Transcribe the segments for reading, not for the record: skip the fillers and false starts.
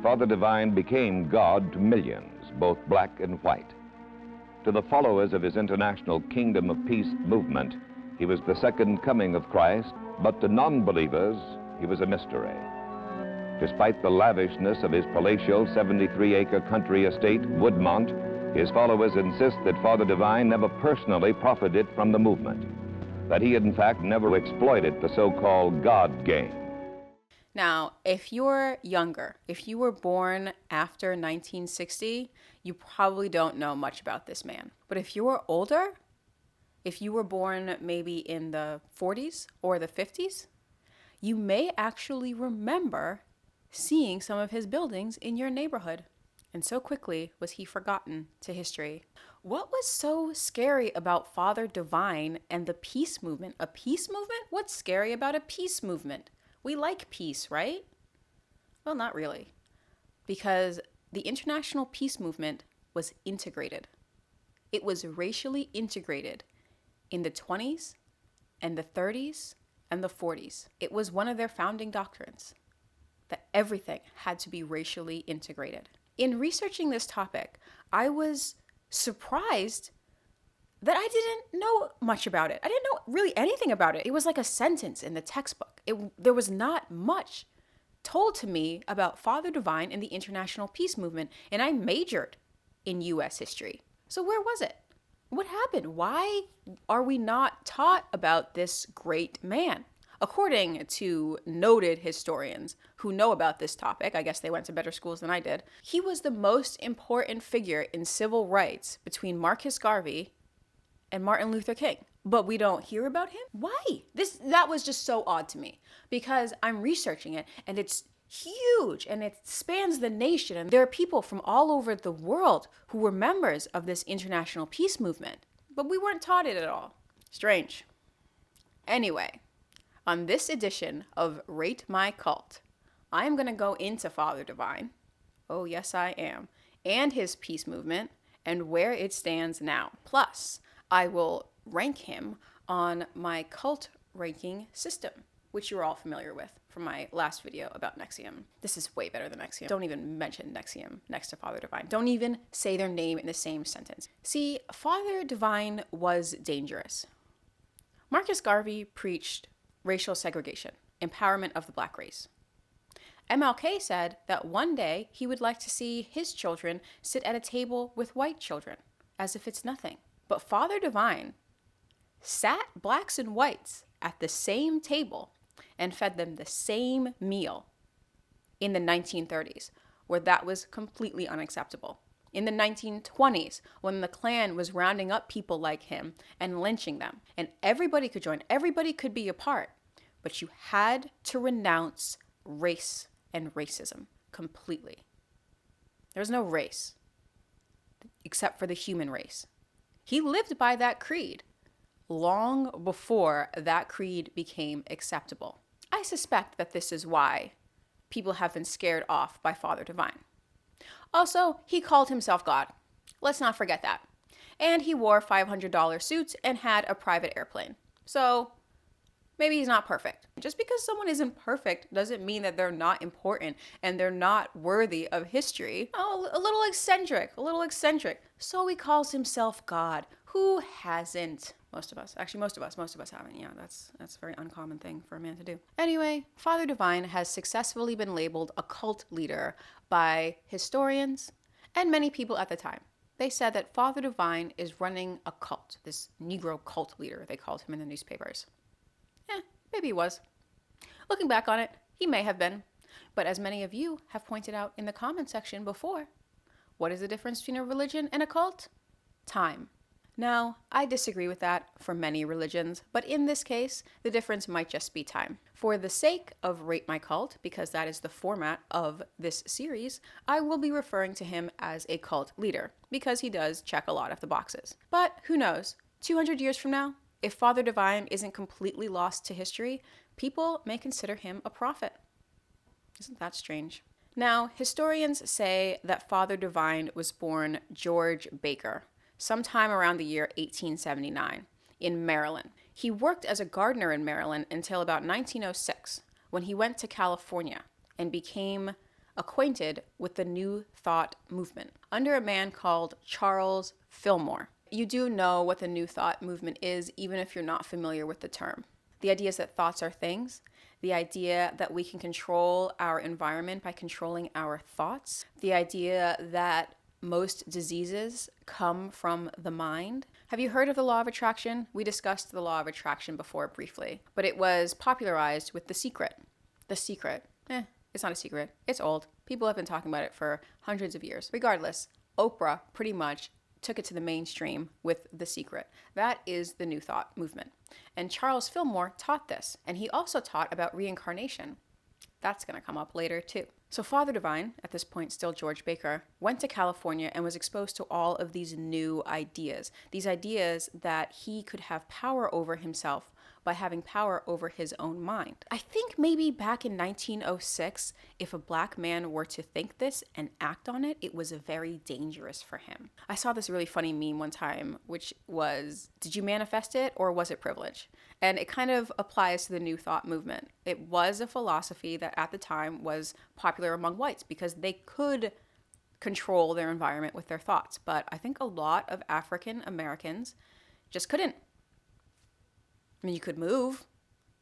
Father Divine became God to millions, both black and white. To the followers of his international Kingdom of Peace movement, he was the second coming of Christ, but to non-believers, he was a mystery. Despite the lavishness of his palatial 73-acre country estate, Woodmont, his followers insist that Father Divine never personally profited from the movement, that he had in fact never exploited the so-called God game. Now, if you're younger, if you were born after 1960, you probably don't know much about this man. But if you were older, if you were born maybe in the 40s or the 50s, you may actually remember seeing some of his buildings in your neighborhood. And so quickly was he forgotten to history. What was so scary about Father Divine and the peace movement? A peace movement? What's scary about a peace movement? We like peace, right? Well, not really. Because the international peace movement was integrated. It was racially integrated in the 20s and the 30s and the 40s. It was one of their founding doctrines that everything had to be racially integrated. In researching this topic, I was surprised that I didn't know much about it. I didn't know really anything about it. It was like a sentence in the textbook. There was not much told to me about Father Divine and the international peace movement, and I majored in U.S. history. So where was it? What happened? Why are we not taught about this great man? According to noted historians who know about this topic, I guess they went to better schools than I did, he was the most important figure in civil rights between Marcus Garvey and Martin Luther King. But we don't hear about him? Why? That was just so odd to me, because I'm researching it and it's huge and it spans the nation, and there are people from all over the world who were members of this international peace movement, but we weren't taught it at all. Strange. Anyway, on this edition of Rate My Cult, I am going to go into Father Divine, oh yes I am, and his peace movement and where it stands now. Plus, I will rank him on my cult ranking system, which you're all familiar with from my last video about NXIVM. This is way better than NXIVM. Don't even mention NXIVM next to Father Divine. Don't even say their name in the same sentence. See, Father Divine was dangerous. Marcus Garvey preached racial segregation, empowerment of the black race. MLK said that one day he would like to see his children sit at a table with white children, as if it's nothing. But Father Divine sat blacks and whites at the same table and fed them the same meal in the 1930s, where that was completely unacceptable. In the 1920s, when the Klan was rounding up people like him and lynching them, and everybody could join, everybody could be a part, but you had to renounce race and racism completely. There's no race except for the human race. He lived by that creed long before that creed became acceptable. I suspect that this is why people have been scared off by Father Divine. Also, he called himself God. Let's not forget that. And he wore $500 suits and had a private airplane. So maybe he's not perfect. Just because someone isn't perfect doesn't mean that they're not important and they're not worthy of history. Oh, a little eccentric. So he calls himself God. Who hasn't? Most of us haven't. Yeah, that's a very uncommon thing for a man to do. Anyway, Father Divine has successfully been labeled a cult leader by historians and many people at the time. They said that Father Divine is running a cult, this Negro cult leader, they called him in the newspapers. Maybe he was. Looking back on it, he may have been. But as many of you have pointed out in the comment section before, what is the difference between a religion and a cult? Time. Now, I disagree with that for many religions, but in this case, the difference might just be time. For the sake of Rate My Cult, because that is the format of this series, I will be referring to him as a cult leader, because he does check a lot of the boxes. But who knows, 200 years from now, if Father Divine isn't completely lost to history, people may consider him a prophet. Isn't that strange? Now, historians say that Father Divine was born George Baker, sometime around the year 1879, in Maryland. He worked as a gardener in Maryland until about 1906, when he went to California and became acquainted with the New Thought movement under a man called Charles Fillmore. You do know what the New Thought movement is, even if you're not familiar with the term. The idea is that thoughts are things. The idea that we can control our environment by controlling our thoughts. The idea that most diseases come from the mind. Have you heard of the law of attraction? We discussed the law of attraction before briefly, but it was popularized with The Secret. The Secret. It's not a secret. It's old. People have been talking about it for hundreds of years. Regardless, Oprah pretty much took it to the mainstream with The Secret. That is the New Thought movement. And Charles Fillmore taught this, and he also taught about reincarnation. That's going to come up later too. So Father Divine, at this point still George Baker, went to California and was exposed to all of these new ideas. These ideas that he could have power over himself by having power over his own mind. I think maybe back in 1906, if a black man were to think this and act on it, it was very dangerous for him. I saw this really funny meme one time, which was, did you manifest it or was it privilege? And it kind of applies to the New Thought movement. It was a philosophy that at the time was popular among whites because they could control their environment with their thoughts. But I think a lot of African Americans just couldn't. I mean, you could move,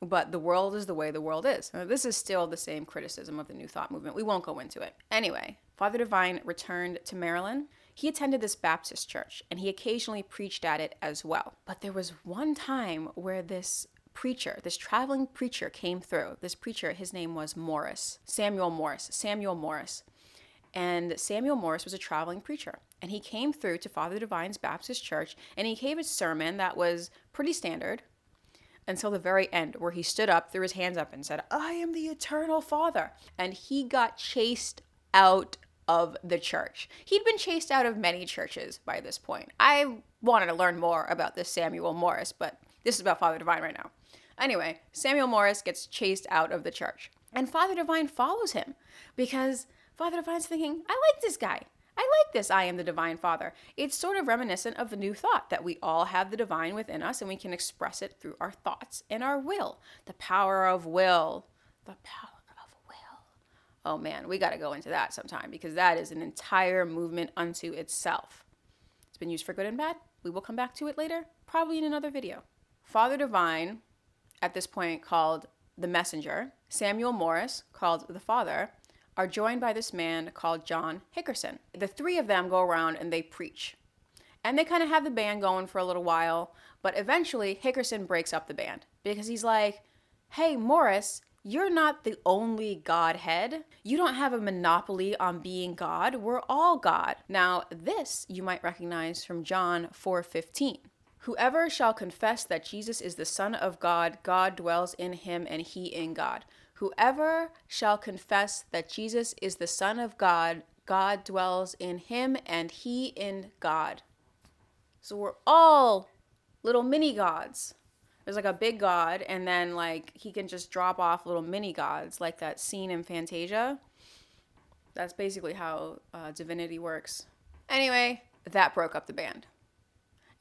but the world is the way the world is. Now, this is still the same criticism of the New Thought movement. We won't go into it. Anyway, Father Divine returned to Maryland. He attended this Baptist church, and he occasionally preached at it as well. But there was one time where this preacher, this traveling preacher came through. This preacher, his name was Morris, Samuel Morris. And Samuel Morris was a traveling preacher. And he came through to Father Divine's Baptist church, and he gave a sermon that was pretty standard, until the very end, where he stood up, threw his hands up, and said, "I am the eternal Father." And he got chased out of the church. He'd been chased out of many churches by this point. I wanted to learn more about this Samuel Morris, but this is about Father Divine right now. Anyway, Samuel Morris gets chased out of the church. And Father Divine follows him because Father Divine's thinking, I like this guy. I like this, I am the Divine Father. It's sort of reminiscent of the New Thought, that we all have the divine within us and we can express it through our thoughts and our will. The power of will. The power of will. Oh man, we got to go into that sometime because that is an entire movement unto itself. It's been used for good and bad. We will come back to it later, probably in another video. Father Divine, at this point called the Messenger, Samuel Morris, called the Father, are joined by this man called John Hickerson. The three of them go around and they preach. And they kind of have the band going for a little while, but eventually Hickerson breaks up the band because he's like, hey, Morris, you're not the only Godhead. You don't have a monopoly on being God. We're all God. Now, this you might recognize from John 4:15. Whoever shall confess that Jesus is the Son of God, God dwells in him and he in God. Whoever shall confess that Jesus is the Son of God, God dwells in him and he in God. So we're all little mini gods. There's like a big God, and then like he can just drop off little mini gods, like that scene in Fantasia. That's basically how divinity works. Anyway, that broke up the band.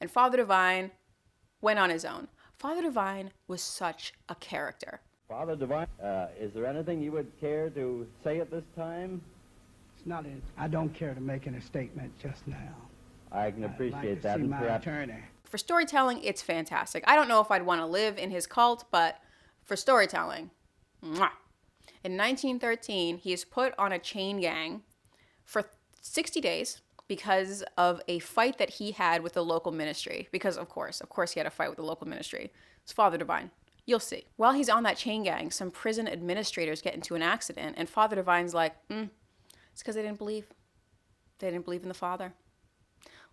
And Father Divine went on his own. Father Divine was such a character. Father Divine, is there anything you would care to say at this time? It's not. I don't care to make any statement just now. I can appreciate that. I'd like to see my perhaps attorney. For storytelling, it's fantastic. I don't know if I'd want to live in his cult, but for storytelling, mwah. In 1913, he is put on a chain gang for 60 days because of a fight that he had with the local ministry. Because, of course he had a fight with the local ministry. It's Father Divine. You'll see. While he's on that chain gang, some prison administrators get into an accident, and Father Divine's like, it's because they didn't believe. They didn't believe in the Father.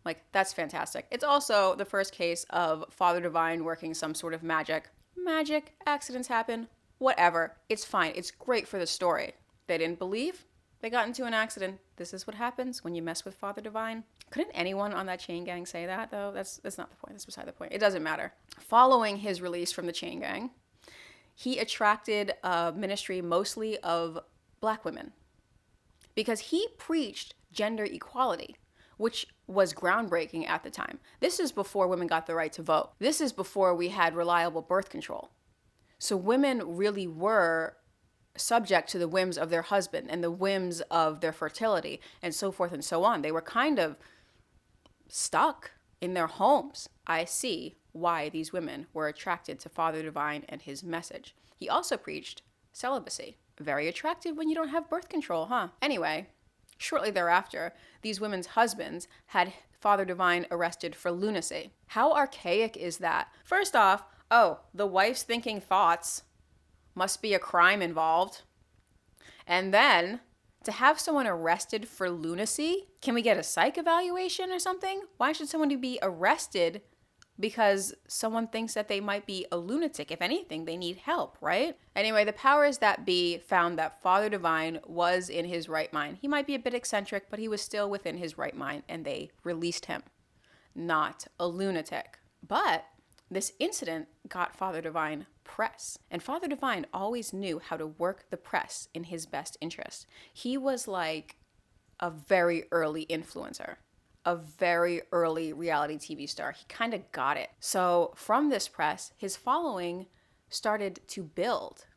Like, that's fantastic. It's also the first case of Father Divine working some sort of magic. Magic, accidents happen, whatever. It's fine. It's great for the story. They didn't believe. They got into an accident. This is what happens when you mess with Father Divine. Couldn't anyone on that chain gang say that, though? That's not the point. That's beside the point. It doesn't matter. Following his release from the chain gang, he attracted a ministry mostly of black women because he preached gender equality, which was groundbreaking at the time. This is before women got the right to vote. This is before we had reliable birth control. So women really were subject to the whims of their husband and the whims of their fertility and so forth and so on. They were kind of stuck in their homes. I see why these women were attracted to Father Divine and his message. He also preached celibacy. Very attractive when you don't have birth control, huh? Anyway, shortly thereafter, these women's husbands had Father Divine arrested for lunacy. How archaic is that? First off, the wife's thinking thoughts. Must be a crime involved. And then to have someone arrested for lunacy, can we get a psych evaluation or something? Why should someone be arrested because someone thinks that they might be a lunatic? If anything, they need help, right? Anyway, the powers that be found that Father Divine was in his right mind. He might be a bit eccentric, but he was still within his right mind, and they released him. Not a lunatic. But this incident got Father Divine press. And Father Divine always knew how to work the press in his best interest. He was like a very early influencer, a very early reality TV star. He kind of got it. So from this press, his following started to build.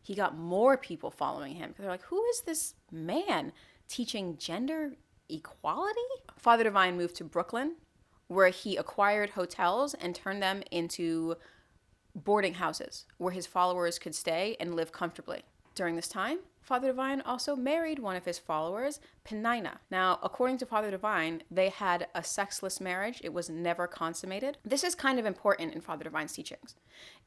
He got more people following him. They're like, who is this man teaching gender equality? Father Divine moved to Brooklyn, where he acquired hotels and turned them into boarding houses where his followers could stay and live comfortably. During this time, Father Divine also married one of his followers, Penina. Now, according to Father Divine, they had a sexless marriage. It was never consummated. This is kind of important in Father Divine's teachings,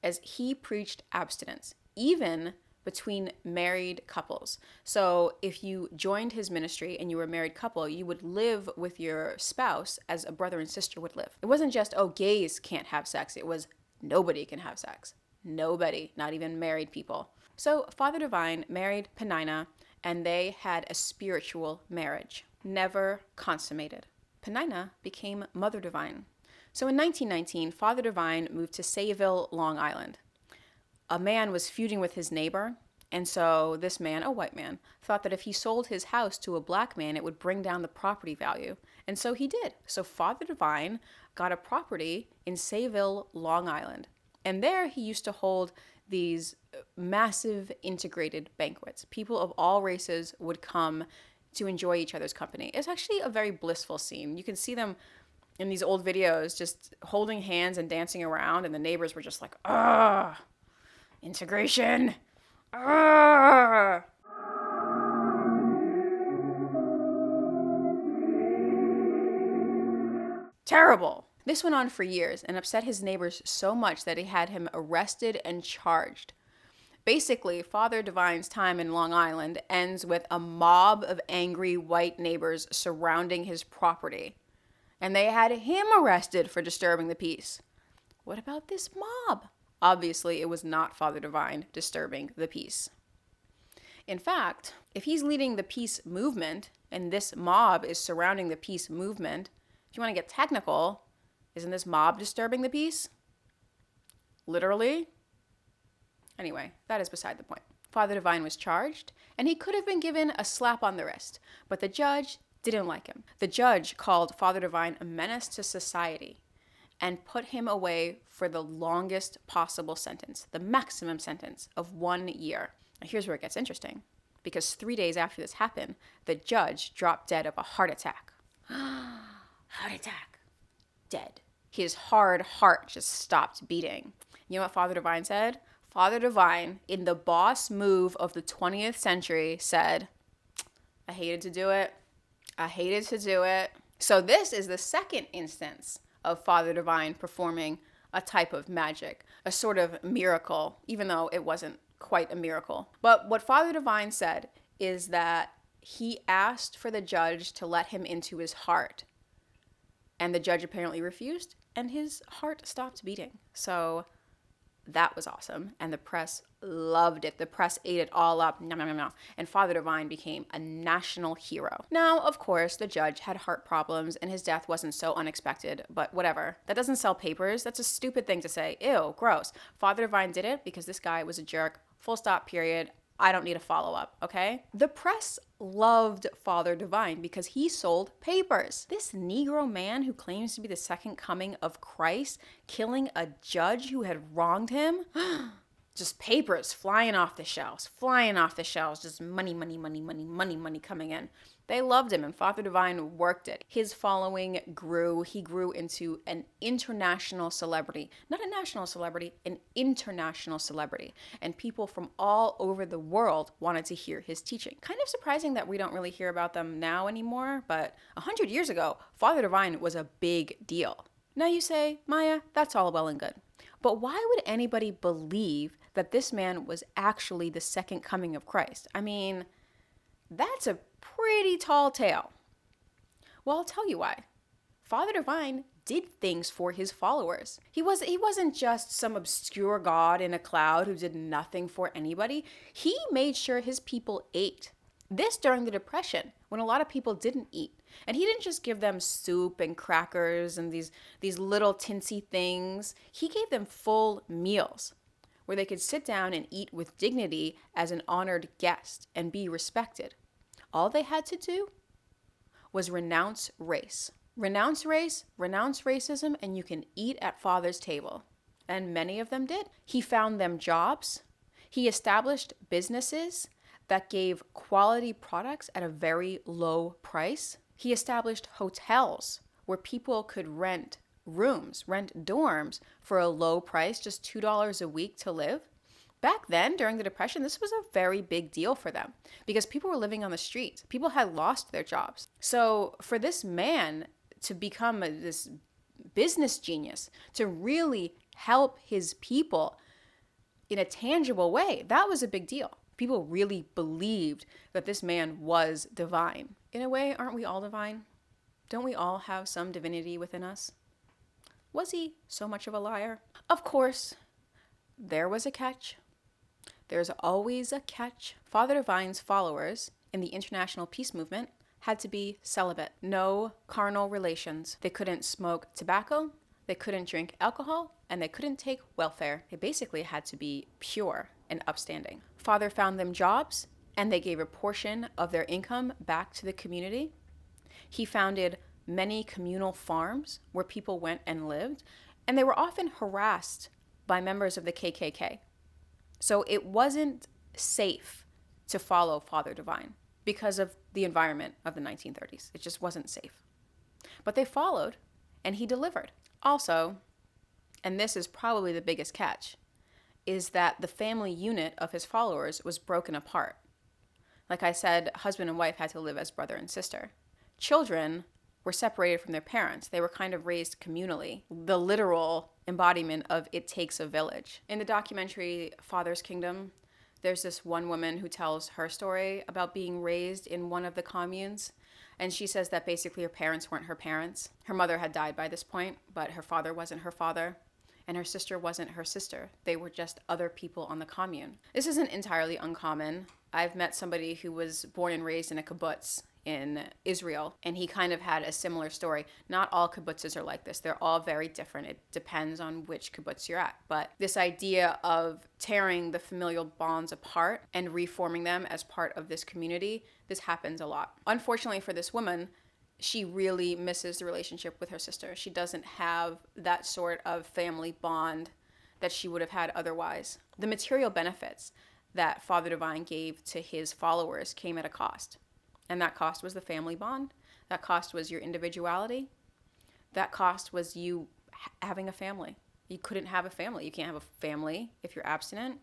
as he preached abstinence, even between married couples. So if you joined his ministry and you were a married couple, you would live with your spouse as a brother and sister would live. It wasn't just, gays can't have sex. It was nobody can have sex. Nobody, not even married people. So Father Divine married Penina, and they had a spiritual marriage, never consummated. Penina became Mother Divine. So in 1919, Father Divine moved to Sayville, Long Island. A man was feuding with his neighbor, and so this man, a white man, thought that if he sold his house to a black man, it would bring down the property value. And so he did. So Father Divine got a property in Sayville, Long Island. And there he used to hold these massive integrated banquets. People of all races would come to enjoy each other's company. It's actually a very blissful scene. You can see them in these old videos just holding hands and dancing around, and the neighbors were just like, integration. Terrible. This went on for years and upset his neighbors so much that he had him arrested and charged. Basically, Father Divine's time in Long Island ends with a mob of angry white neighbors surrounding his property. And they had him arrested for disturbing the peace. What about this mob? Obviously, it was not Father Divine disturbing the peace. In fact, if he's leading the peace movement and this mob is surrounding the peace movement, if you want to get technical, isn't this mob disturbing the peace? Literally? Anyway, that is beside the point. Father Divine was charged, and he could have been given a slap on the wrist, but the judge didn't like him. The judge called Father Divine a menace to society and put him away for the longest possible sentence, the maximum sentence of 1 year. Now here's where it gets interesting, because 3 days after this happened, the judge dropped dead of a heart attack. Heart attack. Dead. His hard heart just stopped beating. You know what Father Divine said? Father Divine, in the boss move of the 20th century, said, I hated to do it. I hated to do it. So this is the second instance of Father Divine performing a type of magic, a sort of miracle, even though it wasn't quite a miracle. But what Father Divine said is that he asked for the judge to let him into his heart. And the judge apparently refused, and his heart stopped beating. So that was awesome. And the press loved it. The press ate it all up. Nom, nom, nom, nom. And Father Divine became a national hero. Now, of course, the judge had heart problems and his death wasn't so unexpected, but whatever. That doesn't sell papers. That's a stupid thing to say. Ew, gross. Father Divine did it because this guy was a jerk. Full stop, period. I don't need a follow-up, okay? The press loved Father Divine because he sold papers. This Negro man who claims to be the second coming of Christ, killing a judge who had wronged him, Just papers flying off the shelves, just money, money, money, money, money, money coming in. They loved him, and Father Divine worked it. His following grew. He grew into an international celebrity. Not a national celebrity, an international celebrity. And people from all over the world wanted to hear his teaching. Kind of surprising that we don't really hear about them now anymore, but 100 years ago, Father Divine was a big deal. Now you say, Maya, that's all well and good. But why would anybody believe that this man was actually the second coming of Christ? I mean, that's a pretty tall tale. Well, I'll tell you why. Father Divine did things for his followers. He wasn't just some obscure god in a cloud who did nothing for anybody. He made sure his people ate. This during the Depression, when a lot of people didn't eat. And he didn't just give them soup and crackers and these little tinsy things. He gave them full meals where they could sit down and eat with dignity as an honored guest and be respected. All they had to do was renounce race. Renounce race, renounce racism, and you can eat at Father's table. And many of them did. He found them jobs. He established businesses that gave quality products at a very low price. He established hotels where people could rent rooms, rent dorms for a low price, just $2 a week to live. Back then, during the Depression, this was a very big deal for them because people were living on the streets. People had lost their jobs. So for this man to become this business genius, to really help his people in a tangible way, that was a big deal. People really believed that this man was divine. In a way, aren't we all divine? Don't we all have some divinity within us? Was he so much of a liar? Of course, there was a catch. There's always a catch. Father Divine's followers in the International Peace Movement had to be celibate. No carnal relations. They couldn't smoke tobacco, they couldn't drink alcohol, and they couldn't take welfare. They basically had to be pure and upstanding. Father found them jobs, and they gave a portion of their income back to the community. He founded many communal farms where people went and lived, and they were often harassed by members of the KKK. So it wasn't safe to follow Father Divine because of the environment of the 1930s. It just wasn't safe. But they followed, and he delivered. Also, and this is probably the biggest catch, is that the family unit of his followers was broken apart. Like I said, husband and wife had to live as brother and sister. Children were separated from their parents. They were kind of raised communally, the literal embodiment of it takes a village. In the documentary Father's Kingdom, there's this one woman who tells her story about being raised in one of the communes. And she says that basically her parents weren't her parents. Her mother had died by this point, but her father wasn't her father. And her sister wasn't her sister. They were just other people on the commune. This isn't entirely uncommon. I've met somebody who was born and raised in a kibbutz in Israel, and he kind of had a similar story. Not all kibbutzes are like this. They're all very different. It depends on which kibbutz you're at. But this idea of tearing the familial bonds apart and reforming them as part of this community, this happens a lot. Unfortunately for this woman, she really misses the relationship with her sister. She doesn't have that sort of family bond that she would have had otherwise. The material benefits that Father Divine gave to his followers came at a cost. And that cost was the family bond. That cost was your individuality. That cost was you having a family. You couldn't have a family. You can't have a family if you're abstinent.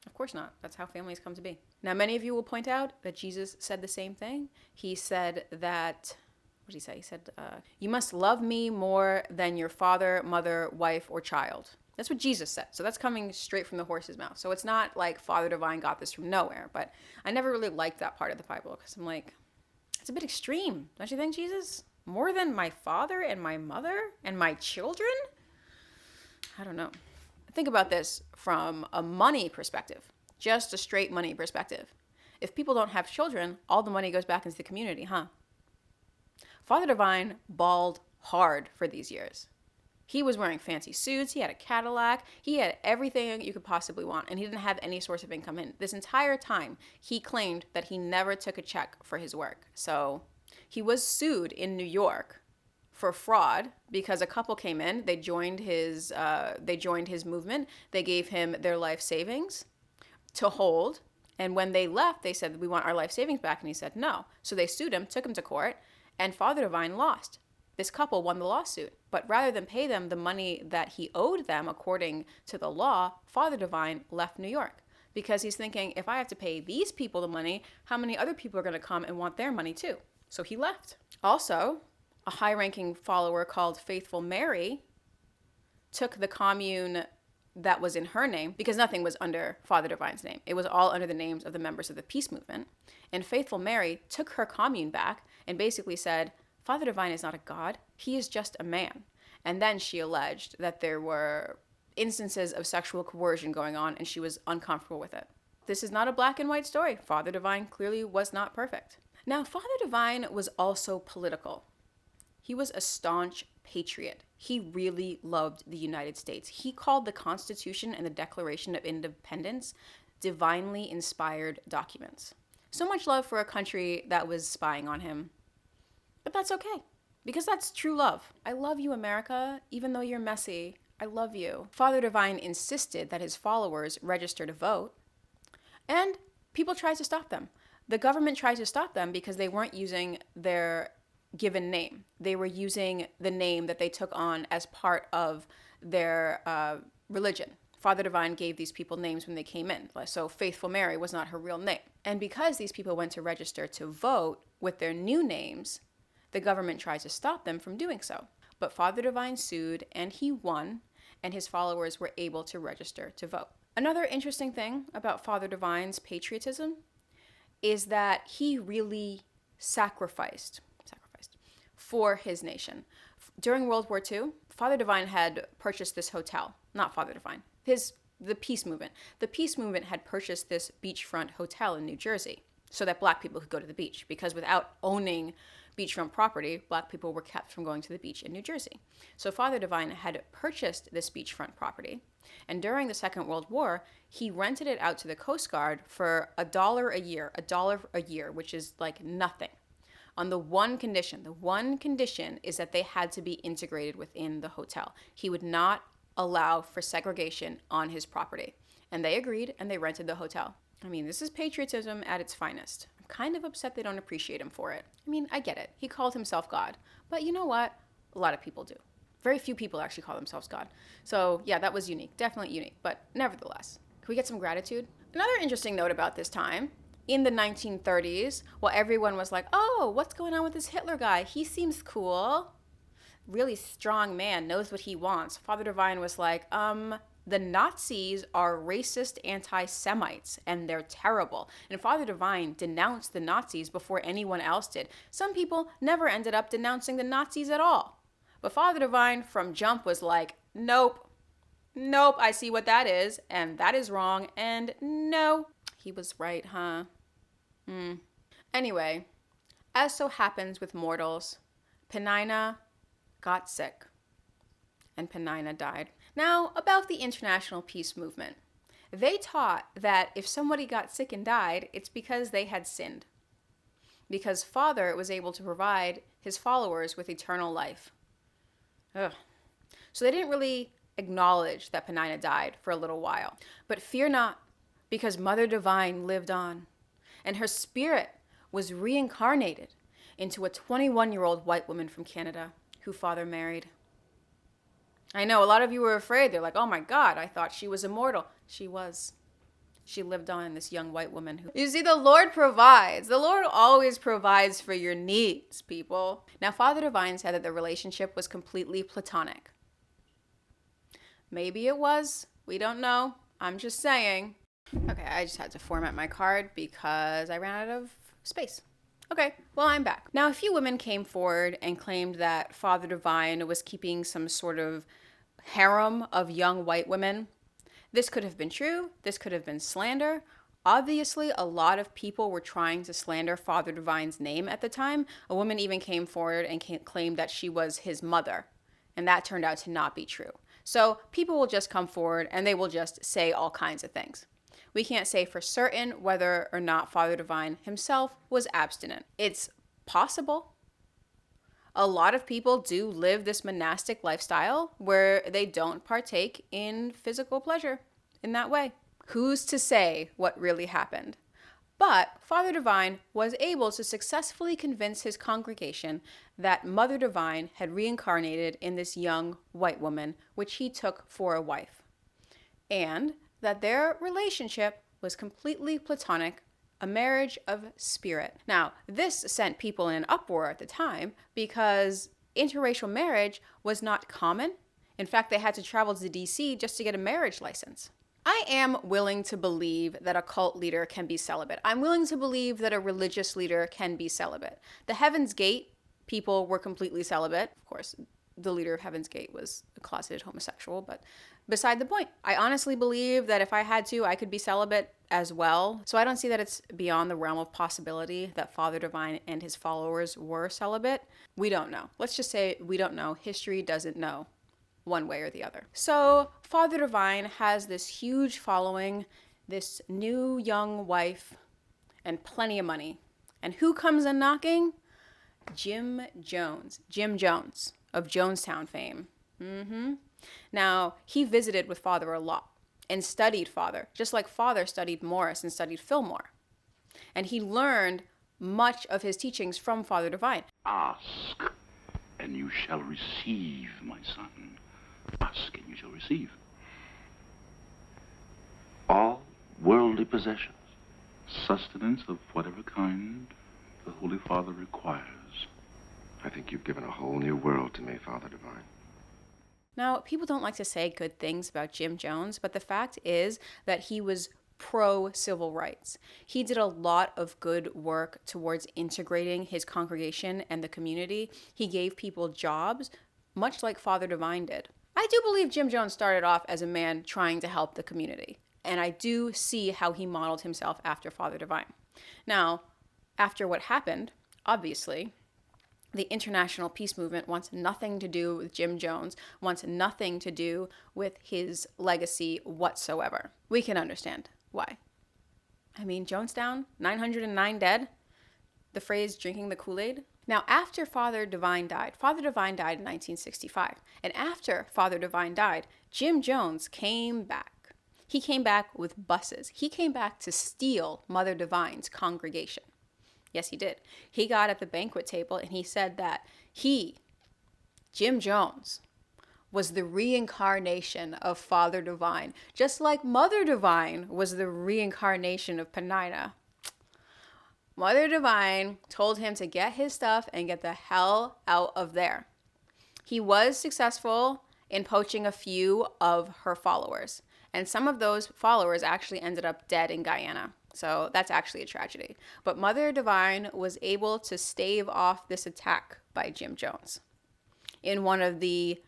Of course not. That's how families come to be. Now, many of you will point out that Jesus said the same thing. He said that, what did he say? He said, you must love me more than your father, mother, wife, or child. That's what Jesus said. So that's coming straight from the horse's mouth. So it's not like Father Divine got this from nowhere. But I never really liked that part of the Bible because I'm like, it's a bit extreme. Don't you think, Jesus? More than my father and my mother and my children? I don't know. Think about this from a money perspective, just a straight money perspective. If people don't have children, all the money goes back into the community, huh? Father Divine balled hard for these years. He was wearing fancy suits, he had a Cadillac, he had everything you could possibly want, and he didn't have any source of income in. This entire time, he claimed that he never took a check for his work. So he was sued in New York for fraud because a couple came in, they joined his movement, they gave him their life savings to hold, and when they left, they said, we want our life savings back, and he said no. So they sued him, took him to court, and Father Divine lost. This couple won the lawsuit, but rather than pay them the money that he owed them according to the law, Father Divine left New York because he's thinking, if I have to pay these people the money, how many other people are going to come and want their money too? So he left. Also, a high-ranking follower called Faithful Mary took the commune that was in her name, because nothing was under Father Divine's name. It was all under the names of the members of the peace movement. And Faithful Mary took her commune back and basically said, Father Divine is not a god, he is just a man. And then she alleged that there were instances of sexual coercion going on, and she was uncomfortable with it. This is not a black and white story. Father Divine clearly was not perfect. Now, Father Divine was also political. He was a staunch patriot. He really loved the United States. He called the Constitution and the Declaration of Independence divinely inspired documents. So much love for a country that was spying on him. But that's okay, because that's true love. I love you, America, even though you're messy. I love you. Father Divine insisted that his followers register to vote, and people tried to stop them. The government tried to stop them because they weren't using their given name. They were using the name that they took on as part of their religion. Father Divine gave these people names when they came in. So Faithful Mary was not her real name. And because these people went to register to vote with their new names, the government tried to stop them from doing so. But Father Divine sued, and he won, and his followers were able to register to vote. Another interesting thing about Father Divine's patriotism is that he really sacrificed for his nation. During World War II, Father Divine had purchased this hotel. Not Father Divine. The peace movement. The peace movement had purchased this beachfront hotel in New Jersey so that black people could go to the beach, because without owning beachfront property, black people were kept from going to the beach in New Jersey. So Father Divine had purchased this beachfront property, and during the Second World War, he rented it out to the Coast Guard for $1 a year, which is like nothing. On the one condition is that they had to be integrated within the hotel. He would not allow for segregation on his property. And they agreed, and they rented the hotel. I mean, this is patriotism at its finest. I'm kind of upset they don't appreciate him for it. I mean, I get it. He called himself God. But you know what? A lot of people do. Very few people actually call themselves God. So yeah, that was unique. Definitely unique. But nevertheless, can we get some gratitude? Another interesting note about this time, in the 1930s, while everyone was like, oh, what's going on with this Hitler guy? He seems cool. Really strong man, knows what he wants. Father Divine was like, the Nazis are racist anti-Semites, and they're terrible. And Father Divine denounced the Nazis before anyone else did. Some people never ended up denouncing the Nazis at all. But Father Divine from jump was like, nope, I see what that is, and that is wrong, and no. He was right, huh? Anyway, as so happens with mortals, Penina got sick, and Penina died. Now, about the international peace movement. They taught that if somebody got sick and died, it's because they had sinned. Because Father was able to provide his followers with eternal life. Ugh. So they didn't really acknowledge that Penina died for a little while. But fear not, because Mother Divine lived on, and her spirit was reincarnated into a 21-year-old white woman from Canada who Father married. I know a lot of you were afraid. They're like, oh my God, I thought she was immortal. She was. She lived on, this young white woman. You see, the Lord provides. The Lord always provides for your needs, people. Now, Father Divine said that the relationship was completely platonic. Maybe it was. We don't know. I'm just saying. Okay, I just had to format my card because I ran out of space. Okay, well, I'm back. Now, a few women came forward and claimed that Father Divine was keeping some sort of harem of young white women. This could have been true. This could have been slander. Obviously, a lot of people were trying to slander Father Divine's name at the time. A woman even came forward and claimed that she was his mother, and that turned out to not be true. So people will just come forward and they will just say all kinds of things. We can't say for certain whether or not Father Divine himself was abstinent. It's possible. A lot of people do live this monastic lifestyle where they don't partake in physical pleasure in that way. Who's to say what really happened? But Father Divine was able to successfully convince his congregation that Mother Divine had reincarnated in this young white woman, which he took for a wife, and that their relationship was completely platonic, a marriage of spirit. Now, this sent people in an uproar at the time because interracial marriage was not common. In fact, they had to travel to DC just to get a marriage license. I am willing to believe that a cult leader can be celibate. I'm willing to believe that a religious leader can be celibate. The Heaven's Gate people were completely celibate. Of course, the leader of Heaven's Gate was a closeted homosexual, but beside the point. I honestly believe that if I had to, I could be celibate as well. So I don't see that it's beyond the realm of possibility that Father Divine and his followers were celibate. We don't know. Let's just say we don't know. History doesn't know one way or the other. So Father Divine has this huge following, this new young wife, and plenty of money. And who comes in knocking? Jim Jones. Jim Jones of Jonestown fame. Now, he visited with Father a lot and studied Father, just like Father studied Morris and studied Fillmore. And he learned much of his teachings from Father Divine. Ask, and you shall receive, my son. Ask, and you shall receive. All worldly possessions, sustenance of whatever kind the Holy Father requires. I think you've given a whole new world to me, Father Divine. Now, people don't like to say good things about Jim Jones, but the fact is that he was pro-civil rights. He did a lot of good work towards integrating his congregation and the community. He gave people jobs, much like Father Divine did. I do believe Jim Jones started off as a man trying to help the community, and I do see how he modeled himself after Father Divine. Now, after what happened, obviously, the international peace movement wants nothing to do with Jim Jones, wants nothing to do with his legacy whatsoever. We can understand why. I mean, Jonestown, 909 dead, the phrase drinking the Kool-Aid. Now, after Father Divine died in 1965, and after Father Divine died, Jim Jones came back. He came back with buses. He came back to steal Mother Divine's congregation. Yes, he did. He got at the banquet table and he said that he, Jim Jones, was the reincarnation of Father Divine, just like Mother Divine was the reincarnation of Penina. Mother Divine told him to get his stuff and get the hell out of there. He was successful in poaching a few of her followers, and some of those followers actually ended up dead in Guyana. So that's actually a tragedy. But Mother Divine was able to stave off this attack by Jim Jones in one of the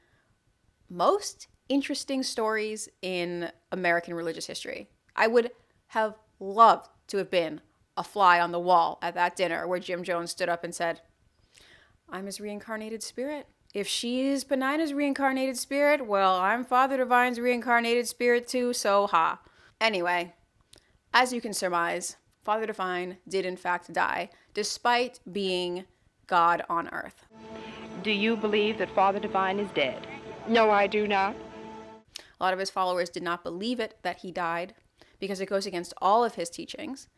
most interesting stories in American religious history. I would have loved to have been a fly on the wall at that dinner where Jim Jones stood up and said, I'm his reincarnated spirit. If she's Penina's reincarnated spirit, well, I'm Father Divine's reincarnated spirit too, so ha. Anyway, as you can surmise, Father Divine did in fact die, despite being God on earth. Do you believe that Father Divine is dead? No, I do not. A lot of his followers did not believe it, that he died, because it goes against all of his teachings,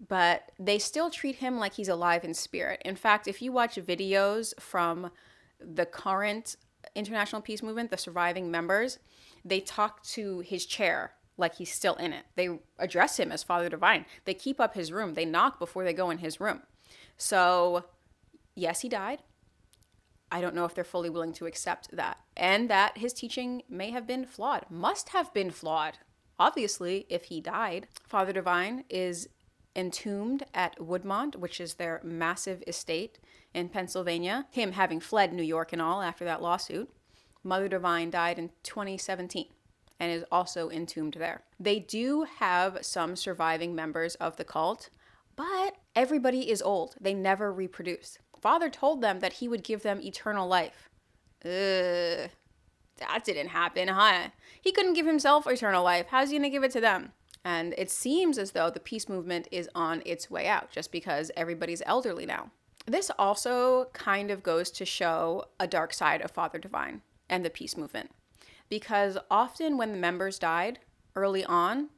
but they still treat him like he's alive in spirit. In fact, if you watch videos from the current International Peace Movement, the surviving members, they talk to his chair like he's still in it. They address him as Father Divine. They keep up his room. They knock before they go in his room. So, yes, he died. I don't know if they're fully willing to accept that. And that his teaching may have been flawed, must have been flawed. Obviously, if he died. Father Divine is entombed at Woodmont, which is their massive estate in Pennsylvania, him having fled New York and all after that lawsuit. Mother Divine died in 2017 and is also entombed there. They do have some surviving members of the cult, but everybody is old. They never reproduce. Father told them that he would give them eternal life. That didn't happen, huh? He couldn't give himself eternal life. How's he gonna give it to them? And it seems as though the peace movement is on its way out just because everybody's elderly now. This also kind of goes to show a dark side of Father Divine and the peace movement. Because often when the members died early on,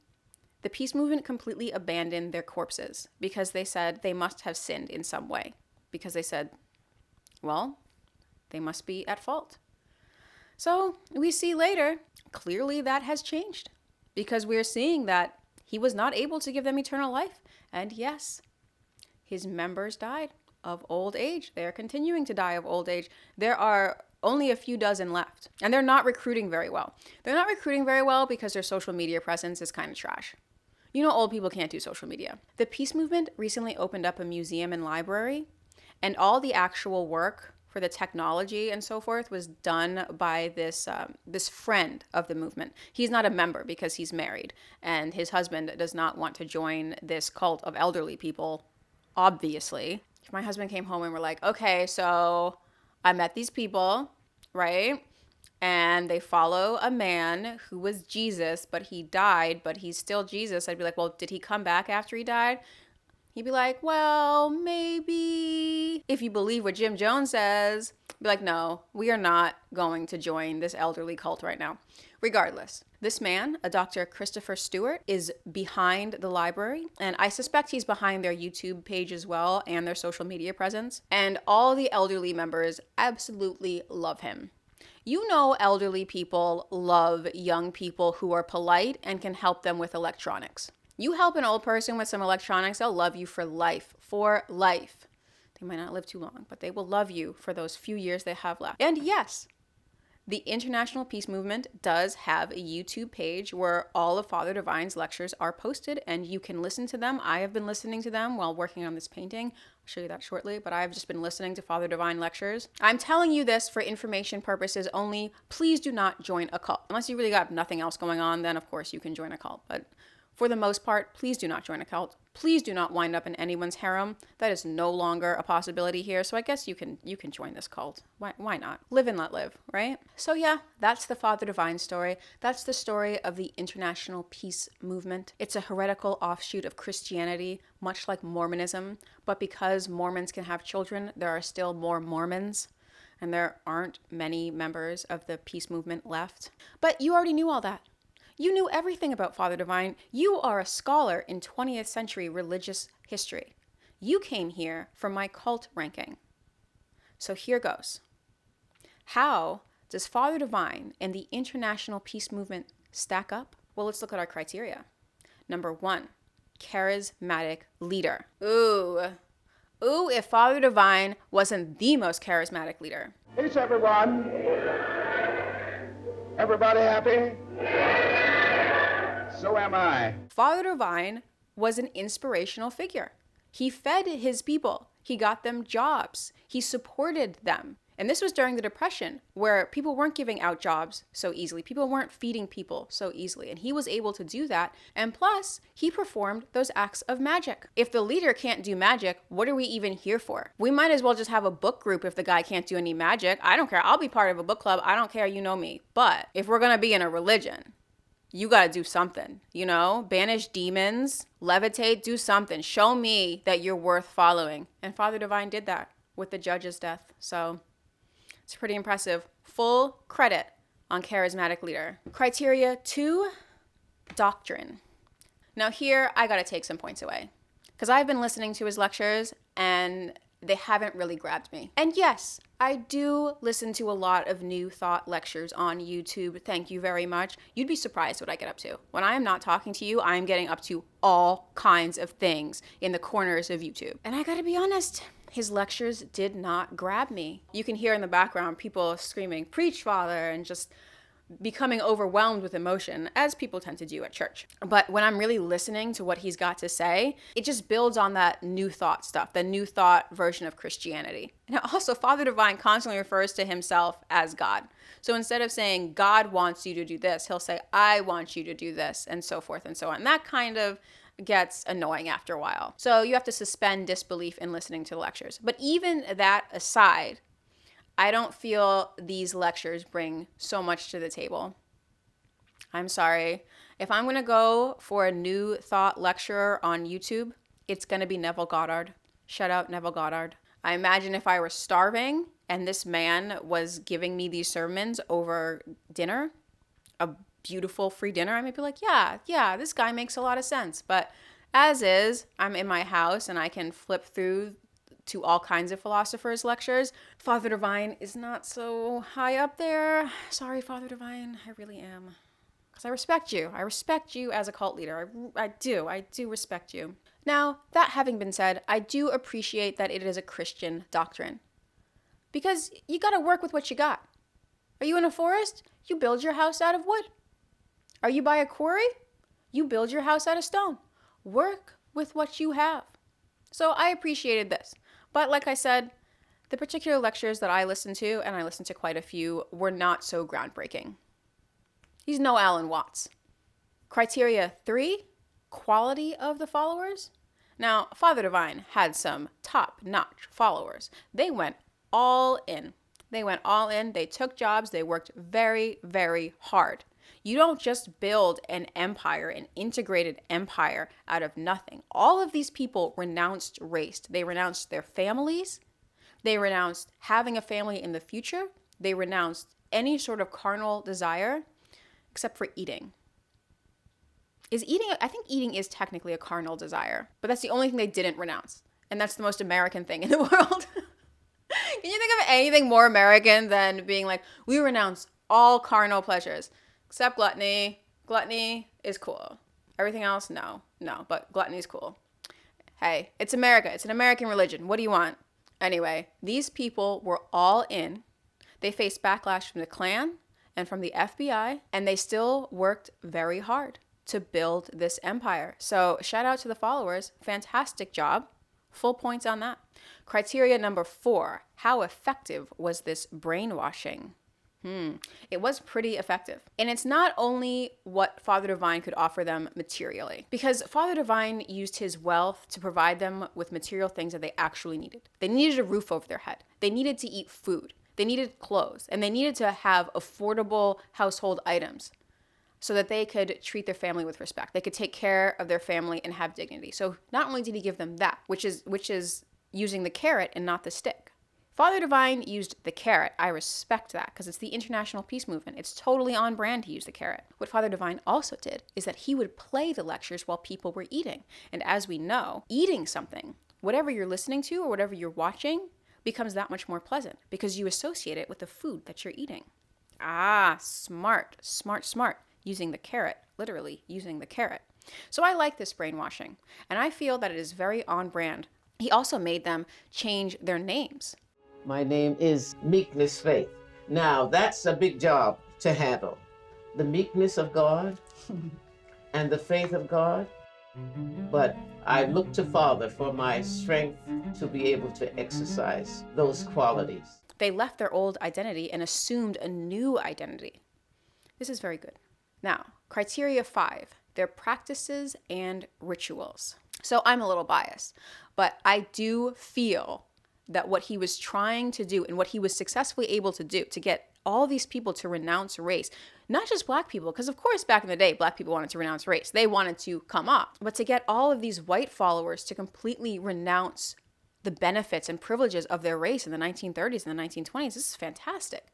the peace movement completely abandoned their corpses because they said they must have sinned in some way. Because they said, well, they must be at fault. So we see later, clearly that has changed because we're seeing that he was not able to give them eternal life. And yes, his members died of old age. They're continuing to die of old age. There are only a few dozen left, and they're not recruiting very well. They're not recruiting very well because their social media presence is kind of trash. You know, old people can't do social media. The peace movement recently opened up a museum and library, and all the actual work for the technology and so forth was done by this friend of the movement. He's not a member because he's married, and his husband does not want to join this cult of elderly people, obviously. My husband came home and we're like, okay, so I met these people, right? And they follow a man who was Jesus, but he died, but he's still Jesus. I'd be like, well, did he come back after he died? He'd be like, well, maybe. If you believe what Jim Jones says, be like, no, we are not going to join this elderly cult right now. Regardless, this man, a Dr. Christopher Stewart, is behind the library, and I suspect he's behind their YouTube page as well and their social media presence. And all the elderly members absolutely love him. You know, elderly people love young people who are polite and can help them with electronics. You help an old person with some electronics, they'll love you for life. For life. They might not live too long, but they will love you for those few years they have left. And yes, the International Peace Movement does have a YouTube page where all of Father Divine's lectures are posted, and you can listen to them. I have been listening to them while working on this painting. I'll show you that shortly, but I've just been listening to Father Divine lectures. I'm telling you this for information purposes only. Please do not join a cult. Unless you really got nothing else going on, then of course you can join a cult. But for the most part, please do not join a cult. Please do not wind up in anyone's harem. That is no longer a possibility here. So I guess you can join this cult. Why not? Live and let live, right? So yeah, that's the Father Divine story. That's the story of the International Peace Movement. It's a heretical offshoot of Christianity, much like Mormonism. But because Mormons can have children, there are still more Mormons. And there aren't many members of the peace movement left. But you already knew all that. You knew everything about Father Divine. You are a scholar in 20th century religious history. You came here for my cult ranking. So here goes. How does Father Divine and the International Peace Movement stack up? Well, let's look at our criteria. Number 1, charismatic leader. Ooh, if Father Divine wasn't the most charismatic leader. Peace, everyone. Everybody happy? So am I. Father Divine was an inspirational figure. He fed his people. He got them jobs. He supported them. And this was during the Depression, where people weren't giving out jobs so easily. People weren't feeding people so easily. And he was able to do that. And plus, he performed those acts of magic. If the leader can't do magic, what are we even here for? We might as well just have a book group if the guy can't do any magic. I don't care. I'll be part of a book club. I don't care. You know me. But if we're going to be in a religion, you got to do something, you know, banish demons, levitate, do something. Show me that you're worth following. And Father Divine did that with the judge's death. So it's pretty impressive. Full credit on charismatic leader. Criteria 2, doctrine. Now here, I got to take some points away because I've been listening to his lectures and they haven't really grabbed me. And yes, I do listen to a lot of New Thought lectures on YouTube. Thank you very much. You'd be surprised what I get up to. When I am not talking to you, I am getting up to all kinds of things in the corners of YouTube. And I gotta be honest, his lectures did not grab me. You can hear in the background people screaming, "Preach, Father," and just becoming overwhelmed with emotion, as people tend to do at church. But when I'm really listening to what he's got to say, it just builds on that New Thought stuff, the New Thought version of Christianity. And also, Father Divine constantly refers to himself as God. So instead of saying, God wants you to do this, he'll say, I want you to do this, and so forth and so on. And that kind of gets annoying after a while. So you have to suspend disbelief in listening to the lectures. But even that aside, I don't feel these lectures bring so much to the table. I'm sorry. If I'm going to go for a New Thought lecturer on YouTube, it's going to be Neville Goddard. Shout out Neville Goddard. I imagine if I were starving and this man was giving me these sermons over dinner, a beautiful free dinner, I might be like, yeah, this guy makes a lot of sense. But as is, I'm in my house and I can flip through to all kinds of philosophers' lectures. Father Divine is not so high up there. Sorry, Father Divine, I really am. Because I respect you. I respect you as a cult leader. I do respect you. Now, that having been said, I do appreciate that it is a Christian doctrine. Because you gotta work with what you got. Are you in a forest? You build your house out of wood. Are you by a quarry? You build your house out of stone. Work with what you have. So I appreciated this. But like I said, the particular lectures that I listened to, and I listened to quite a few, were not so groundbreaking. He's no Alan Watts. Criteria 3, quality of the followers. Now, Father Divine had some top-notch followers. They went all in. They took jobs. They worked very, very hard. You don't just build an empire, an integrated empire out of nothing. All of these people renounced race. They renounced their families. They renounced having a family in the future. They renounced any sort of carnal desire except for eating. I think eating is technically a carnal desire, but that's the only thing they didn't renounce. And that's the most American thing in the world. Can you think of anything more American than being like, we renounce all carnal pleasures? Except gluttony. Gluttony is cool. Everything else, no, but gluttony is cool. Hey, it's America. It's an American religion. What do you want? Anyway, these people were all in. They faced backlash from the Klan and from the FBI, and they still worked very hard to build this empire. So shout out to the followers. Fantastic job. Full points on that. Criteria number 4, how effective was this brainwashing? It was pretty effective. And it's not only what Father Divine could offer them materially, because Father Divine used his wealth to provide them with material things that they actually needed. They needed a roof over their head. They needed to eat food. They needed clothes. And they needed to have affordable household items so that they could treat their family with respect. They could take care of their family and have dignity. So not only did he give them that, which is using the carrot and not the stick. Father Divine used the carrot. I respect that because it's the international peace movement. It's totally on brand to use the carrot. What Father Divine also did is that he would play the lectures while people were eating. And as we know, eating something, whatever you're listening to or whatever you're watching, becomes that much more pleasant because you associate it with the food that you're eating. Smart. Using the carrot, literally using the carrot. So I like this brainwashing, and I feel that it is very on brand. He also made them change their names. My name is Meekness Faith. Now, that's a big job to handle. The meekness of God and the faith of God. But I look to Father for my strength to be able to exercise those qualities. They left their old identity and assumed a new identity. This is very good. Now, criteria 5, their practices and rituals. So I'm a little biased, but I do feel that what he was trying to do and what he was successfully able to do to get all these people to renounce race, not just black people, because of course back in the day, black people wanted to renounce race. They wanted to come up, but to get all of these white followers to completely renounce the benefits and privileges of their race in the 1930s and the 1920s, this is fantastic.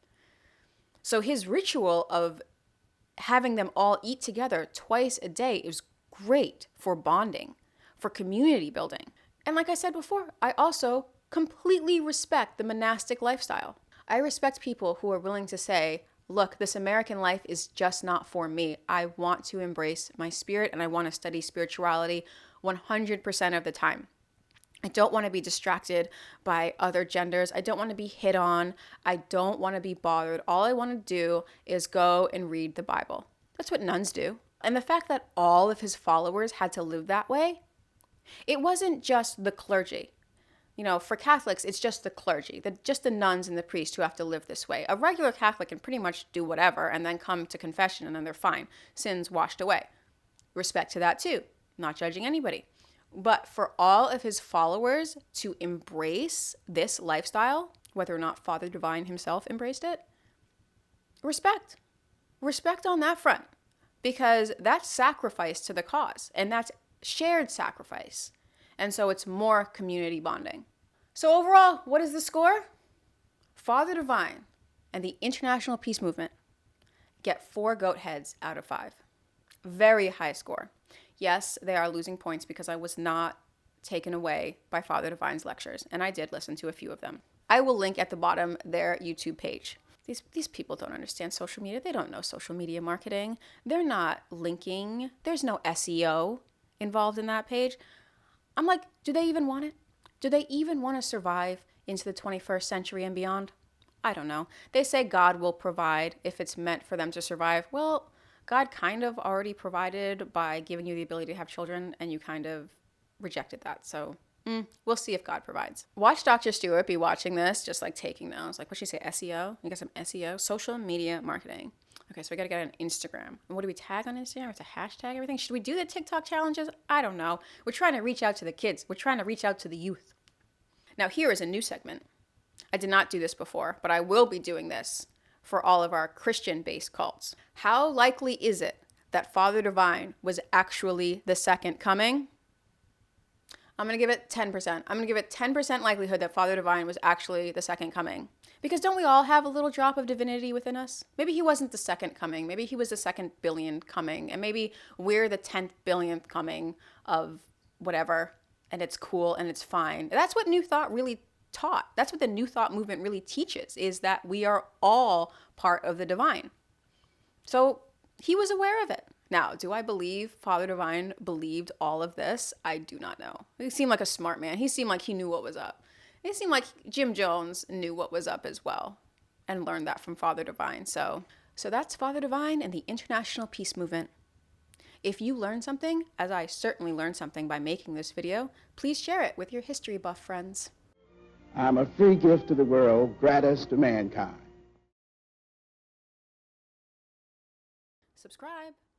So his ritual of having them all eat together twice a day is great for bonding, for community building. And like I said before, I also completely respect the monastic lifestyle. I respect people who are willing to say, look, this American life is just not for me. I want to embrace my spirit and I want to study spirituality 100% of the time. I don't want to be distracted by other genders. I don't want to be hit on. I don't want to be bothered. All I want to do is go and read the Bible. That's what nuns do. And the fact that all of his followers had to live that way, it wasn't just the clergy. You know, for Catholics, it's just the clergy, just the nuns and the priests who have to live this way. A regular Catholic can pretty much do whatever and then come to confession and then they're fine. Sins washed away. Respect to that too. Not judging anybody. But for all of his followers to embrace this lifestyle, whether or not Father Divine himself embraced it, respect. Respect on that front. Because that's sacrifice to the cause. And that's shared sacrifice. And so it's more community bonding. So overall, what is the score? Father Divine and the International Peace Movement get 4 goat heads out of 5. Very high score. Yes, they are losing points because I was not taken away by Father Divine's lectures, and I did listen to a few of them. I will link at the bottom their YouTube page. These people don't understand social media. They don't know social media marketing. They're not linking. There's no SEO involved in that page. I'm like, do they even want it? Do they even want to survive into the 21st century and beyond? I don't know. They say God will provide if it's meant for them to survive. Well, God kind of already provided by giving you the ability to have children, and you kind of rejected that. So we'll see if God provides. Watch Dr. Stewart be watching this, just like taking notes. Like, what'd she say? SEO? You got some SEO? Social media marketing. Okay, so we got to get an Instagram. And what do we tag on Instagram? We have to hashtag everything. Should we do the TikTok challenges? I don't know. We're trying to reach out to the kids. We're trying to reach out to the youth. Now, here is a new segment. I did not do this before, but I will be doing this for all of our Christian-based cults. How likely is it that Father Divine was actually the second coming? I'm going to give it 10%. I'm going to give it 10% likelihood that Father Divine was actually the second coming. Because don't we all have a little drop of divinity within us? Maybe he wasn't the second coming. Maybe he was the second billion coming. And maybe we're the 10th billionth coming of whatever. And it's cool and it's fine. That's what New Thought really taught. That's what the New Thought movement really teaches, is that we are all part of the divine. So he was aware of it. Now, do I believe Father Divine believed all of this? I do not know. He seemed like a smart man. He seemed like he knew what was up. It seemed like Jim Jones knew what was up as well and learned that from Father Divine. So that's Father Divine and the International Peace Movement. If you learned something, as I certainly learned something by making this video, please share it with your history buff friends. I'm a free gift to the world, gratis to mankind. Subscribe.